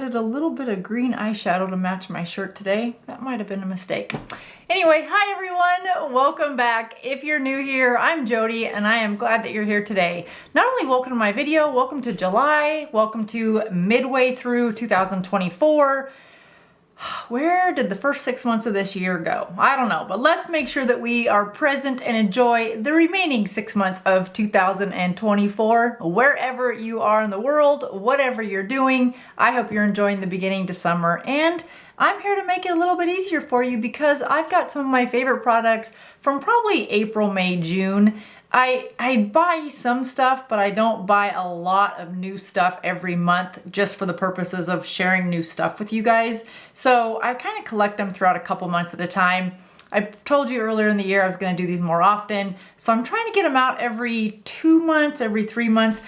added a little bit of green eyeshadow to match my shirt today. That might have been a mistake. Anyway, hi everyone, welcome back. If you're new here, I'm Jody and I am glad that you're here today. Not only welcome to my video, welcome to July, welcome to midway through 2024. Where did the first 6 months of this year go? I don't know, but let's make sure that we are present and enjoy the remaining 6 months of 2024. Wherever you are in the world, whatever you're doing, I hope you're enjoying the beginning to summer, and I'm here to make it a little bit easier for you because I've got some of my favorite products from probably April, May, June. I buy some stuff, but I don't buy a lot of new stuff every month just for the purposes of sharing new stuff with you guys. So I kind of collect them throughout a couple months at a time. I told you earlier in the year I was going to do these more often. So I'm trying to get them out every 2 months, every 3 months.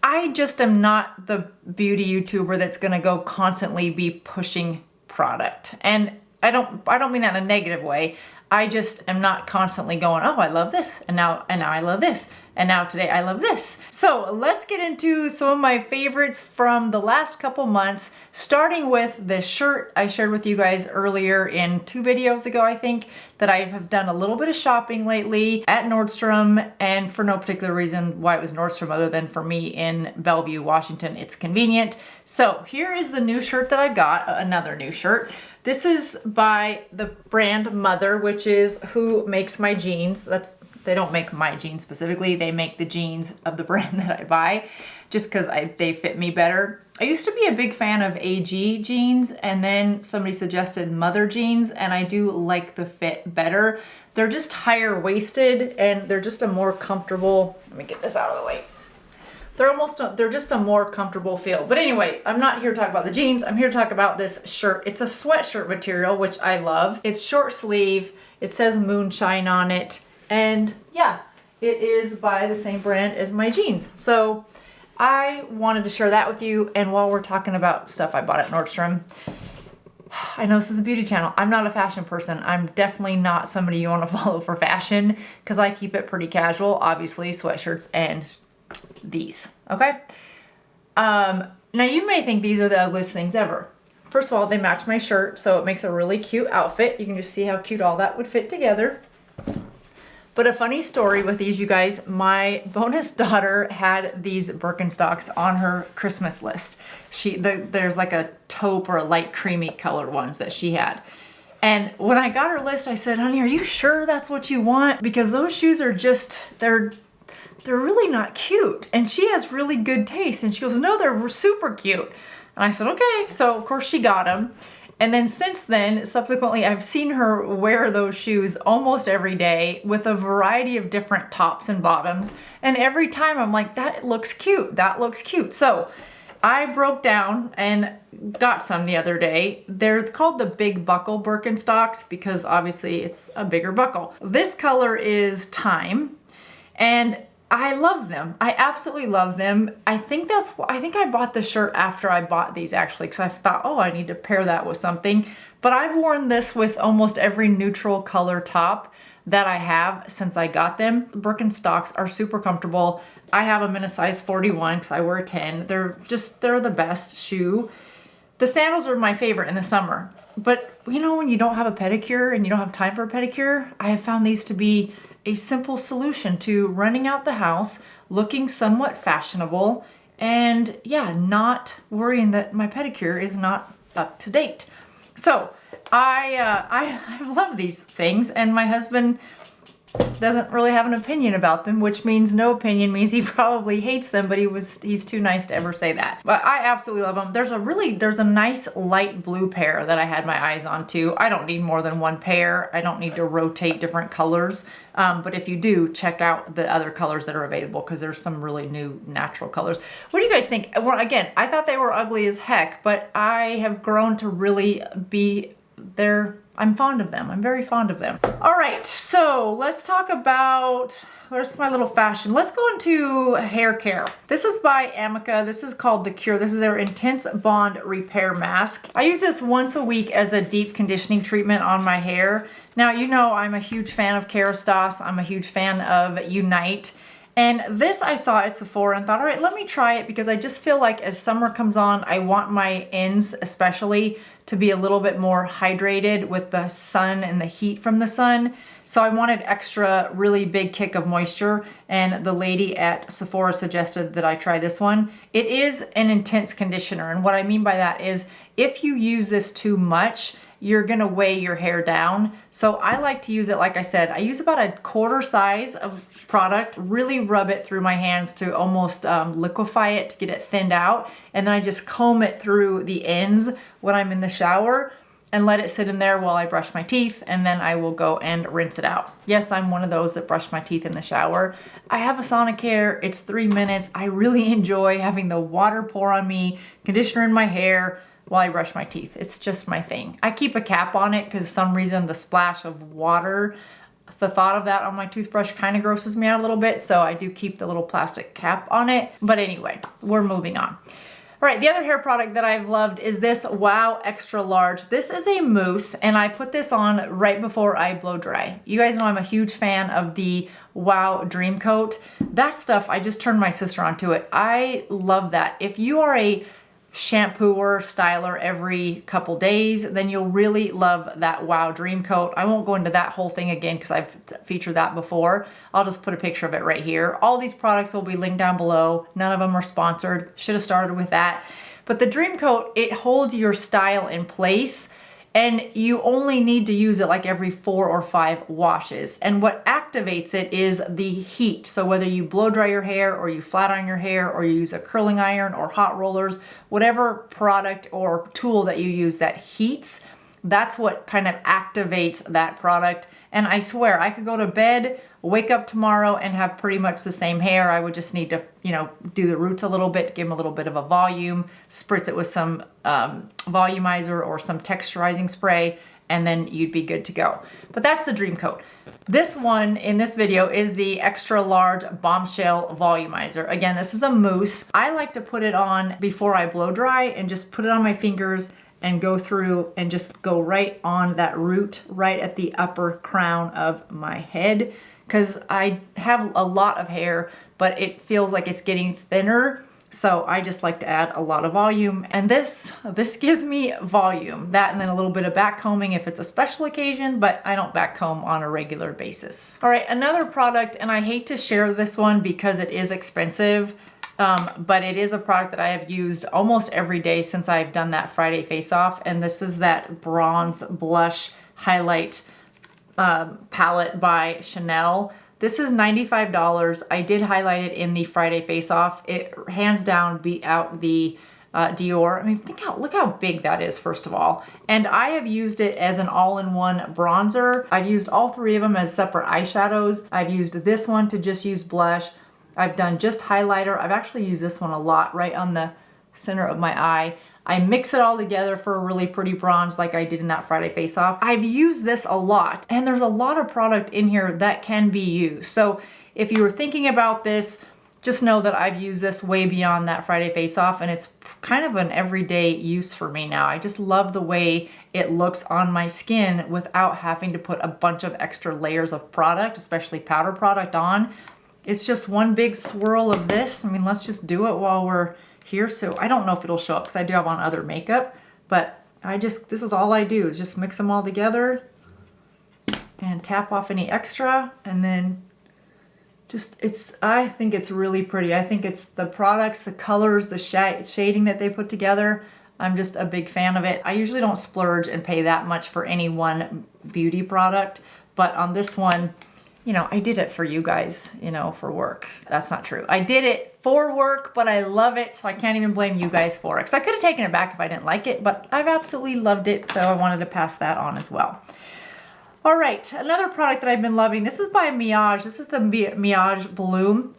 I just am not the beauty YouTuber that's going to go constantly be pushing product. And I don't mean that in a negative way. I just am not constantly going, oh, I love this, and now I love this, and now today I love this. So let's get into some of my favorites from the last couple months, starting with this shirt I shared with you guys earlier in 2 videos ago, I think, that I have done a little bit of shopping lately at Nordstrom, and for no particular reason why it was Nordstrom other than for me in Bellevue, Washington. It's convenient. So here is the new shirt that I got, another new shirt. This is by the brand Mother, which is who makes my jeans. They don't make my jeans specifically, they make the jeans of the brand that I buy, just because they fit me better. I used to be a big fan of AG jeans, and then somebody suggested Mother jeans, and I do like the fit better. They're just higher waisted, and they're just a more comfortable, let me get this out of the way. They're just a more comfortable feel. But anyway, I'm not here to talk about the jeans. I'm here to talk about this shirt. It's a sweatshirt material, which I love. It's short sleeve. It says Moonshine on it. And yeah, it is by the same brand as my jeans. So I wanted to share that with you. And while we're talking about stuff I bought at Nordstrom, I know this is a beauty channel. I'm not a fashion person. I'm definitely not somebody you want to follow for fashion because I keep it pretty casual. Obviously, sweatshirts and these, okay? Now you may think these are the ugliest things ever. First of all, they match my shirt, so it makes a really cute outfit. You can just see how cute all that would fit together. But a funny story with these, you guys, my bonus daughter had these Birkenstocks on her Christmas list. There's like a taupe or a light creamy colored ones that she had. And when I got her list, I said, honey, are you sure that's what you want? Because those shoes are just, they're really not cute. And she has really good taste. And she goes, no, they're super cute. And I said, okay. So of course she got them. And then since then, subsequently, I've seen her wear those shoes almost every day with a variety of different tops and bottoms. And every time I'm like, that looks cute. That looks cute. So I broke down and got some the other day. They're called the Big Buckle Birkenstocks because obviously it's a bigger buckle. This color is Thyme. And I love them. I absolutely love them. I think I bought the shirt after I bought these actually, because I thought, oh, I need to pair that with something. But I've worn this with almost every neutral color top that I have since I got them. Birkenstocks are super comfortable. I have them in a size 41 because I wear a 10. They're the best shoe. The sandals are my favorite in the summer. But you know, when you don't have a pedicure and you don't have time for a pedicure, I have found these to be a simple solution to running out the house, looking somewhat fashionable, and yeah, not worrying that my pedicure is not up to date. So I love these things, and my husband doesn't really have an opinion about them, which means no opinion means he probably hates them, but he's too nice to ever say that. But I absolutely love them. There's a nice light blue pair that I had my eyes on too. I don't need more than one pair. I don't need to rotate different colors. But if you do, check out the other colors that are available because there's some really new natural colors. What do you guys think? Well, again, I thought they were ugly as heck, but I have grown to really be I'm fond of them. I'm very fond of them. All right, so let's talk about, where's my little fashion? Let's go into hair care. This is by Amika. This is called The Cure. This is their Intense Bond Repair Mask. I use this once a week as a deep conditioning treatment on my hair. Now, you know I'm a huge fan of Kerastase. I'm a huge fan of Unite. And this I saw at Sephora and thought, all right, let me try it because I just feel like as summer comes on, I want my ends especially to be a little bit more hydrated with the sun and the heat from the sun. So I wanted extra really big kick of moisture, and the lady at Sephora suggested that I try this one. It is an intense conditioner, and what I mean by that is if you use this too much, you're gonna weigh your hair down. So I like to use it, like I said, I use about a quarter size of product, really rub it through my hands to almost liquefy it to get it thinned out. And then I just comb it through the ends when I'm in the shower and let it sit in there while I brush my teeth, and then I will go and rinse it out. Yes, I'm one of those that brush my teeth in the shower. I have a Sonicare, it's 3 minutes. I really enjoy having the water pour on me, conditioner in my hair, while I brush my teeth. It's just my thing. I keep a cap on it because for some reason the splash of water, the thought of that on my toothbrush kind of grosses me out a little bit, so I do keep the little plastic cap on it. But anyway, we're moving on. All right, the other hair product that I've loved is this Wow Extra Large. This is a mousse, and I put this on right before I blow dry. You guys know I'm a huge fan of the Wow Dream Coat. That stuff, I just turned my sister onto it. I love that. If you are a shampooer, styler every couple days, then you'll really love that Wow Dream Coat. I won't go into that whole thing again because I've featured that before. I'll just put a picture of it right here. All these products will be linked down below. None of them are sponsored. Should have started with that. But the Dream Coat, it holds your style in place, and you only need to use it like every 4 or 5 washes. And what activates it is the heat. So whether you blow dry your hair or you flat iron your hair or you use a curling iron or hot rollers, whatever product or tool that you use that heats, that's what kind of activates that product. And I swear I could go to bed, wake up tomorrow and have pretty much the same hair. I would just need to, you know, do the roots a little bit, give them a little bit of a volume, spritz it with some volumizer or some texturizing spray, and then you'd be good to go. But that's the Dream Coat. This one in this video is the Extra Large Bombshell Volumizer. Again, this is a mousse. I like to put it on before I blow dry and just put it on my fingers and go through and just go right on that root, right at the upper crown of my head, because I have a lot of hair, but it feels like it's getting thinner. So I just like to add a lot of volume, and this gives me volume. That and then a little bit of back combing if it's a special occasion, but I don't back comb on a regular basis. All right, another product, and I hate to share this one because it is expensive, but it is a product that I have used almost every day since I've done that Friday face off, and this is that Bronze Blush Highlight palette by Chanel. This is $95. I did highlight it in the Friday face off. It hands down beat out the Dior. I mean, look how big that is, first of all. And I have used it as an all-in-one bronzer. I've used all 3 of them as separate eyeshadows. I've used this one to just use blush. I've done just highlighter. I've actually used this one a lot right on the center of my eye. I mix it all together for a really pretty bronze like I did in that Friday face off. I've used this a lot, and there's a lot of product in here that can be used. So if you were thinking about this, just know that I've used this way beyond that Friday face off, and it's kind of an everyday use for me now. I just love the way it looks on my skin without having to put a bunch of extra layers of product, especially powder product on. It's just one big swirl of this. I mean, let's just do it while we're here. So I don't know if it'll show up because I do have on other makeup, but this is all I do is just mix them all together and tap off any extra, and then I think it's really pretty. I think it's the products, the colors, the shading that they put together. I'm just a big fan of it. I usually don't splurge and pay that much for any one beauty product, but on this one, you know, I did it for you guys, you know, for work. That's not true. I did it for work, but I love it, so I can't even blame you guys for it. Because I could have taken it back if I didn't like it, but I've absolutely loved it, so I wanted to pass that on as well. All right, another product that I've been loving. This is by Miage. This is the Miage Bloom.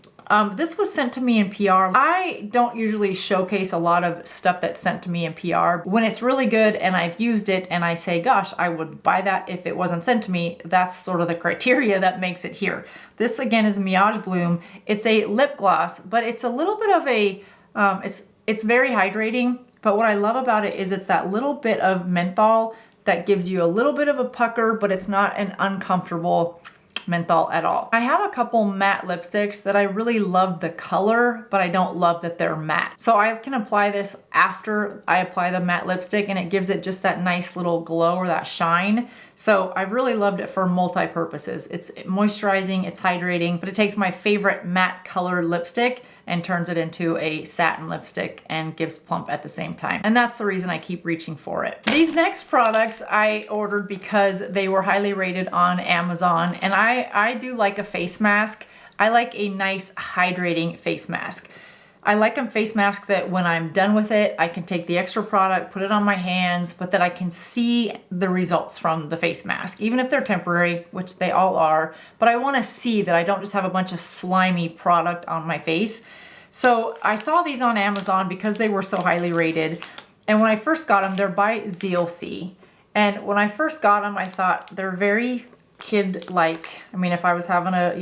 This was sent to me in PR. I don't usually showcase a lot of stuff that's sent to me in PR. When it's really good and I've used it and I say, gosh, I would buy that if it wasn't sent to me, that's sort of the criteria that makes it here. This again is Miage Bloom. It's a lip gloss, but it's a little bit of a, it's very hydrating, but what I love about it is it's that little bit of menthol that gives you a little bit of a pucker, but it's not an uncomfortable menthol at all. I have a couple matte lipsticks that I really love the color, but I don't love that they're matte. So I can apply this after I apply the matte lipstick, and it gives it just that nice little glow or that shine. So I really loved it for multi-purposes. It's moisturizing, it's hydrating, but it takes my favorite matte colored lipstick and turns it into a satin lipstick and gives plump at the same time. And that's the reason I keep reaching for it. These next products I ordered because they were highly rated on Amazon, and I do like a face mask. I like a nice hydrating face mask. I like a face mask that when I'm done with it, I can take the extra product, put it on my hands, but that I can see the results from the face mask, even if they're temporary, which they all are. But I want to see that I don't just have a bunch of slimy product on my face. So I saw these on Amazon because they were so highly rated. And when I first got them, they're by ZLC. And when I first got them, I thought they're very kid-like. I mean, if I was having a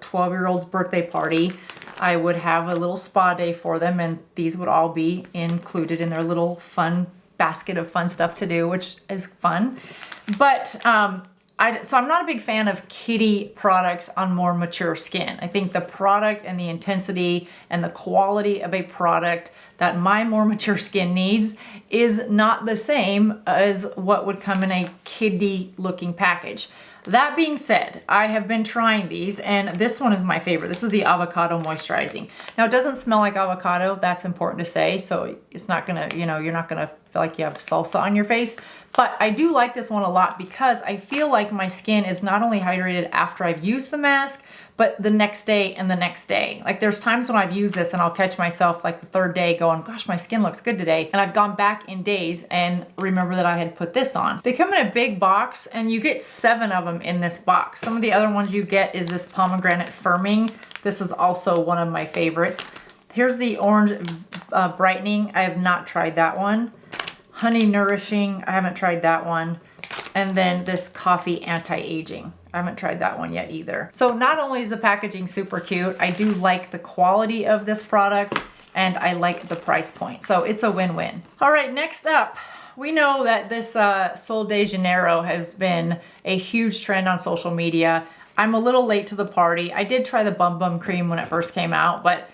12-year-old's birthday party, I would have a little spa day for them, and these would all be included in their little fun basket of fun stuff to do, which is fun. But so I'm not a big fan of kiddie products on more mature skin. I think the product and the intensity and the quality of a product that my more mature skin needs is not the same as what would come in a kiddie looking package. That being said, I have been trying these, and this one is my favorite. This is the avocado moisturizing. Now, it doesn't smell like avocado. That's important to say. So it's not gonna, you're not gonna feel like you have salsa on your face. But I do like this one a lot because I feel like my skin is not only hydrated after I've used the mask, but the next day and the next day. Like there's times when I've used this and I'll catch myself like the third day going, gosh, my skin looks good today. And I've gone back in days and remember that I had put this on. They come in a big box and you get 7 of them in this box. Some of the other ones you get is this pomegranate firming. This is also one of my favorites. Here's the orange brightening. I have not tried that one. Honey nourishing. I haven't tried that one. And then this coffee anti-aging. I haven't tried that one yet either. So not only is the packaging super cute, I do like the quality of this product and I like the price point. So it's a win-win. All right, next up, we know that this Sol de Janeiro has been a huge trend on social media. I'm a little late to the party. I did try the Bum Bum cream when it first came out, but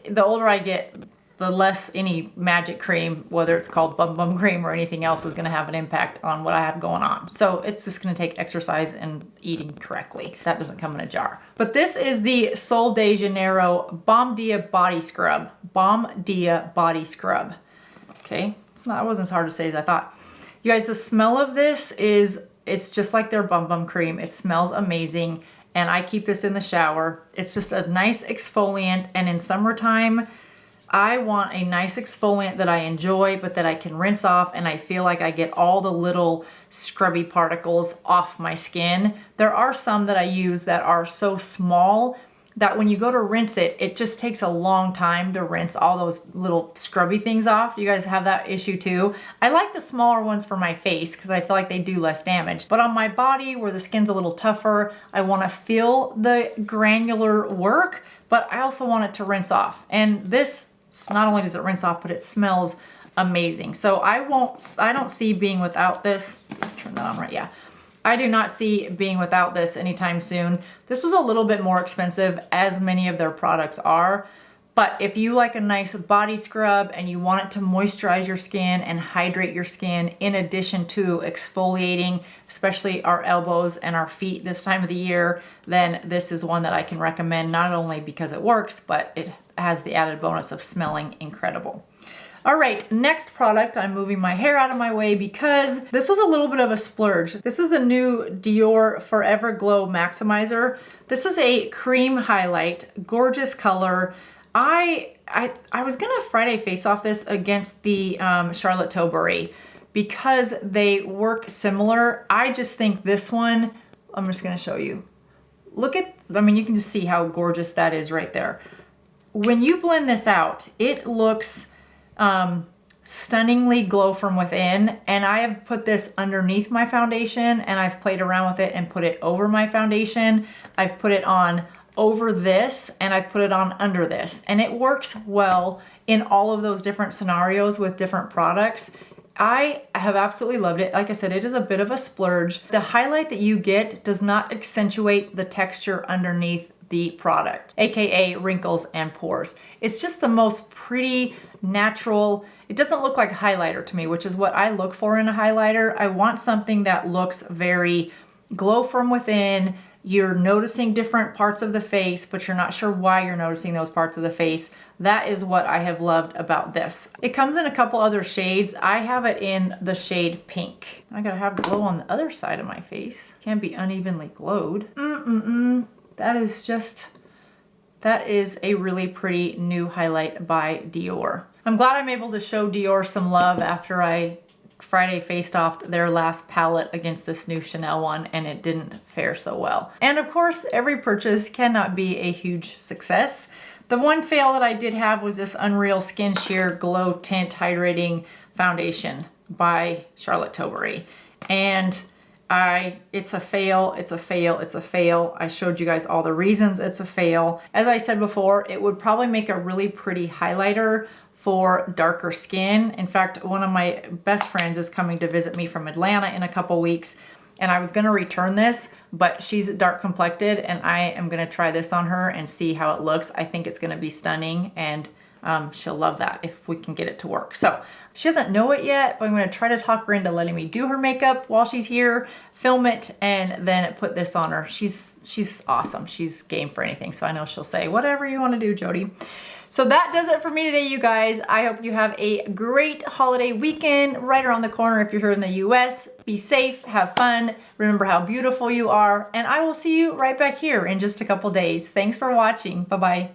the older I get, the less any magic cream, whether it's called Bum Bum cream or anything else, is gonna have an impact on what I have going on. So it's just gonna take exercise and eating correctly. That doesn't come in a jar. But this is the Sol de Janeiro Bom Dia Body Scrub. Bom Dia Body Scrub. Okay, it wasn't as hard to say as I thought. You guys, the smell of this it's just like their Bum Bum cream. It smells amazing, and I keep this in the shower. It's just a nice exfoliant, and in summertime, I want a nice exfoliant that I enjoy, but that I can rinse off and I feel like I get all the little scrubby particles off my skin. There are some that I use that are so small that when you go to rinse it, it just takes a long time to rinse all those little scrubby things off. You guys have that issue too. I like the smaller ones for my face because I feel like they do less damage. But on my body where the skin's a little tougher, I want to feel the granular work, but I also want it to rinse off. And this, not only does it rinse off, but it smells amazing. So I don't see being without this. Turn that on right, yeah. I do not see being without this anytime soon. This was a little bit more expensive, as many of their products are. But if you like a nice body scrub and you want it to moisturize your skin and hydrate your skin in addition to exfoliating, especially our elbows and our feet this time of the year, then this is one that I can recommend, not only because it works, but it has the added bonus of smelling incredible. All right, next product, I'm moving my hair out of my way because this was a little bit of a splurge. This is the new Dior Forever Glow Maximizer. This is a cream highlight, gorgeous color. I was gonna Friday face off this against the Charlotte Tilbury because they work similar. I just think this one, I'm just gonna show you. Look at, I mean, you can just see how gorgeous that is right there. When you blend this out, it looks stunningly glow from within, and I have put this underneath my foundation and I've played around with it and put it over my foundation. I've put it on over this and I've put it on under this, and it works well in all of those different scenarios with different products. I have absolutely loved it. Like I said, it is a bit of a splurge. The highlight that you get does not accentuate the texture underneath the product, aka wrinkles and pores. It's just the most pretty, natural. It doesn't look like highlighter to me, which is what I look for in a highlighter. I want something that looks very glow from within. You're noticing different parts of the face, but you're not sure why you're noticing those parts of the face. That is what I have loved about this. It comes in a couple other shades. I have it in the shade pink. I gotta have glow on the other side of my face. Can't be unevenly glowed. That is a really pretty new highlight by Dior. I'm glad I'm able to show Dior some love after I Friday faced off their last palette against this new Chanel one, and it didn't fare so well. And of course, every purchase cannot be a huge success. The one fail that I did have was this Unreal Skin Sheer Glow Tint Hydrating Foundation by Charlotte Tilbury. And it's a fail, it's a fail, it's a fail. I showed you guys all the reasons it's a fail. As I said before, it would probably make a really pretty highlighter for darker skin. In fact, one of my best friends is coming to visit me from Atlanta in a couple weeks, and I was gonna return this, but she's dark complected, and I am gonna try this on her and see how it looks. I think it's gonna be stunning, and she'll love that if we can get it to work. So she doesn't know it yet, but I'm gonna try to talk her into letting me do her makeup while she's here, film it, and then put this on her. She's awesome. She's game for anything. So I know she'll say, whatever you wanna do, Jody. So that does it for me today, you guys. I hope you have a great holiday weekend right around the corner if you're here in the US. Be safe, have fun, remember how beautiful you are, and I will see you right back here in just a couple days. Thanks for watching. Bye-bye.